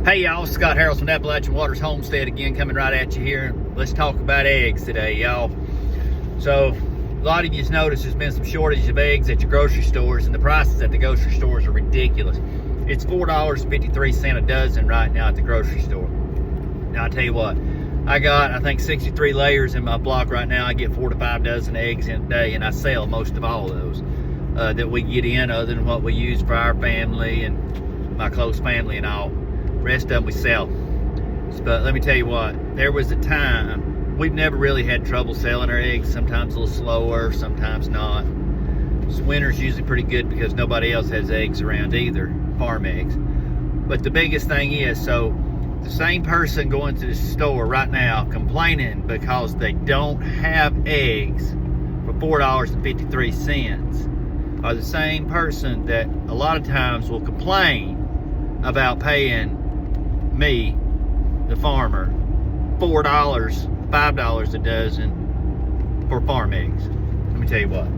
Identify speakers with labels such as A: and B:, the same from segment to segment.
A: Hey y'all, Scott Harrells from Appalachian Homestead again, coming right at you here. Let's talk about eggs today, y'all. So, a lot of you's noticed there's been some shortage of eggs at your grocery stores, and the prices at the grocery stores are ridiculous. It's $4.53 a dozen right now at the grocery store. Now, I tell you what, I think 63 layers in my block right now. I get 4 to 5 dozen eggs in a day, and I sell most of all of those that we get in, other than what we use for our family and my close family and all. Rest of them we sell. But let me tell you what, there was a time we've never really had trouble selling our eggs. Sometimes a little slower, sometimes not. So winter's usually pretty good because nobody else has eggs around either, farm eggs. But the biggest thing is, so the same person going to the store right now complaining because they don't have eggs for $4.53 are the same person that a lot of times will complain about paying me, the farmer, $4, $5 a dozen for farm eggs. Let me tell you what,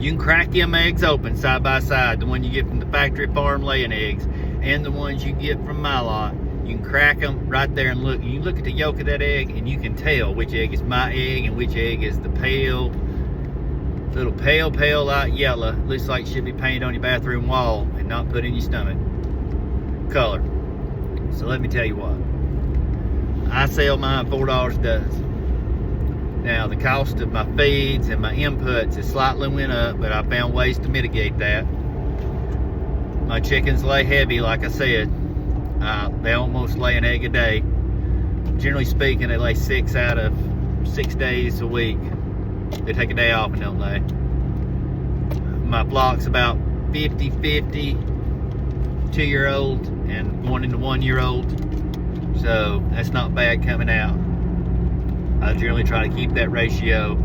A: you can crack them eggs open side by side, the one you get from the factory farm laying eggs and the ones you get from my lot. You can crack them right there and look. You look at the yolk of that egg and you can tell which egg is my egg and which egg is the little pale light yellow, looks like it should be painted on your bathroom wall and not put in your stomach color. So let me tell you what, I sell mine $4 a dozen. Now the cost of my feeds and my inputs has slightly went up, but I found ways to mitigate that. My chickens lay heavy, like I said. They almost lay an egg a day. Generally speaking, they lay 6 out of 6 days a week. They take a day off and don't lay. My flock's about 50-50, 2-year-old and going into 1-year-old. So that's not bad coming out. I generally try to keep that ratio.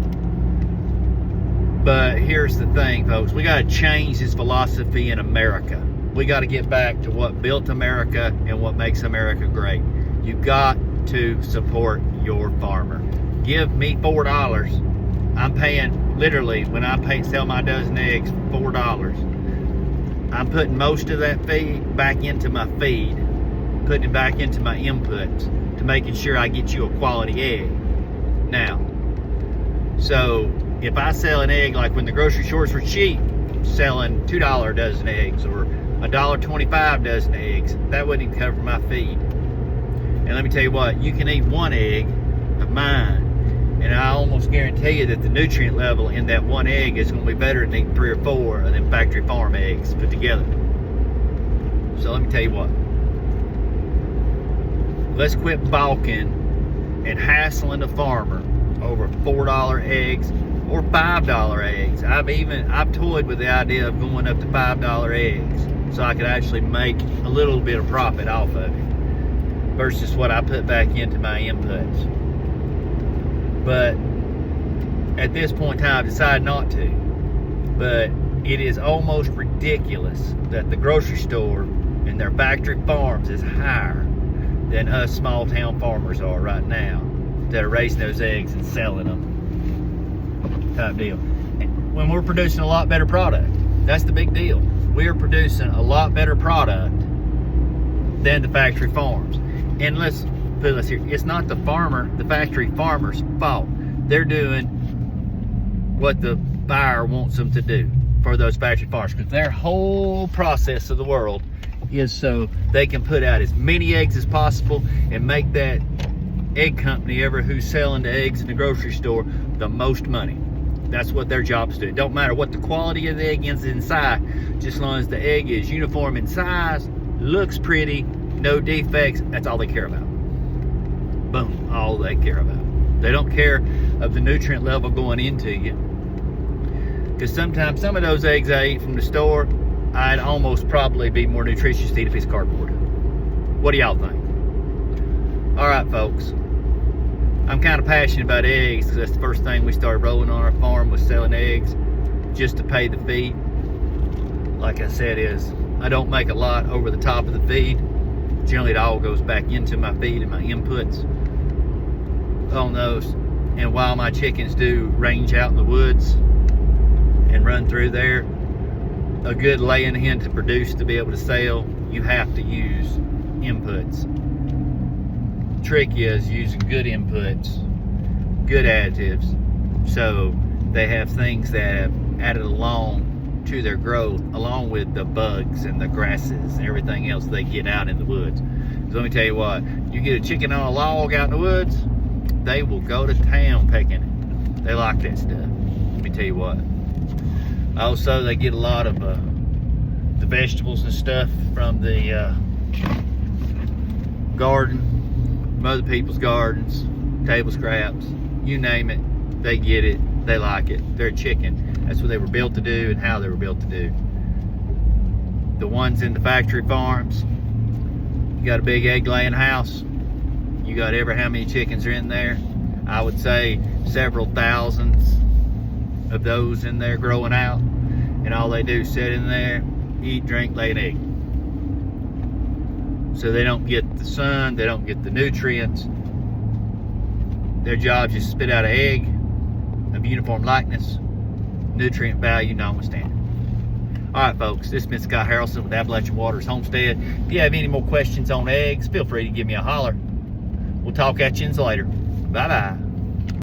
A: But here's the thing, folks. We got to change this philosophy in America. We got to get back to what built America and what makes America great. You got to support your farmer. Give me $4. I'm paying, literally, when I sell my dozen eggs for $4, I'm putting most of that feed back into my feed, putting it back into my inputs to making sure I get you a quality egg. Now, so if I sell an egg, like when the grocery stores were cheap, selling $2 a dozen eggs or $1.25 dozen eggs, that wouldn't even cover my feed. And let me tell you what, you can eat 1 egg of mine, and I almost guarantee you that the nutrient level in that 1 egg is going to be better than eating 3 or 4 of them factory farm eggs put together. So let me tell you what, let's quit balking and hassling the farmer over $4 eggs or $5 eggs. I've toyed with the idea of going up to $5 eggs so I could actually make a little bit of profit off of it versus what I put back into my inputs. But at this point in time, I've decided not to. But it is almost ridiculous that the grocery store and their factory farms is higher than us small town farmers are right now that are raising those eggs and selling them type deal. When we're producing a lot better product, that's the big deal. We are producing a lot better product than the factory farms. And let's put this here, it's not the factory farmer's fault. They're doing what the buyer wants them to do for those factory farms, because their whole process of the world is so they can put out as many eggs as possible and make that egg company who's selling the eggs in the grocery store the most money. That's what their job's do. It don't matter what the quality of the egg is inside, just as long as the egg is uniform in size, looks pretty, no defects, that's all they care about. Boom, all they care about. They don't care of the nutrient level going into you. Because sometimes some of those eggs I eat from the store, I'd almost probably be more nutritious to eat a piece of cardboard. What do y'all think? All right, folks. I'm kind of passionate about eggs because that's the first thing we started rolling on our farm, was selling eggs just to pay the feed. Like I said, I don't make a lot over the top of the feed. Generally, it all goes back into my feed and my inputs on those. And while my chickens do range out in the woods and run through there, a good laying hen to produce to be able to sell, you have to use inputs. Trick is using good inputs, good additives, so they have things that have added along to their growth, along with the bugs and the grasses and everything else they get out in the woods. So let me tell you what, you get a chicken on a log out in the woods, they will go to town pecking it. They like that stuff. Let me tell you what. Also, they get a lot of the vegetables and stuff from the garden, from other people's gardens, table scraps, you name it, they get it, they like it. They're a chicken. That's what they were built to do and how they were built to do. The ones in the factory farms, you got a big egg laying house, you got ever how many chickens are in there. I would say several thousands of those in there growing out, and all they do is sit in there, eat, drink, lay an egg. So they don't get the sun, they don't get the nutrients. Their job is just spit out an egg of uniform likeness, nutrient value notwithstanding. All right, folks, this has been Scott Harrelson with Appalachian Waters Homestead. If you have any more questions on eggs, feel free to give me a holler. We'll talk at you later. Bye-bye.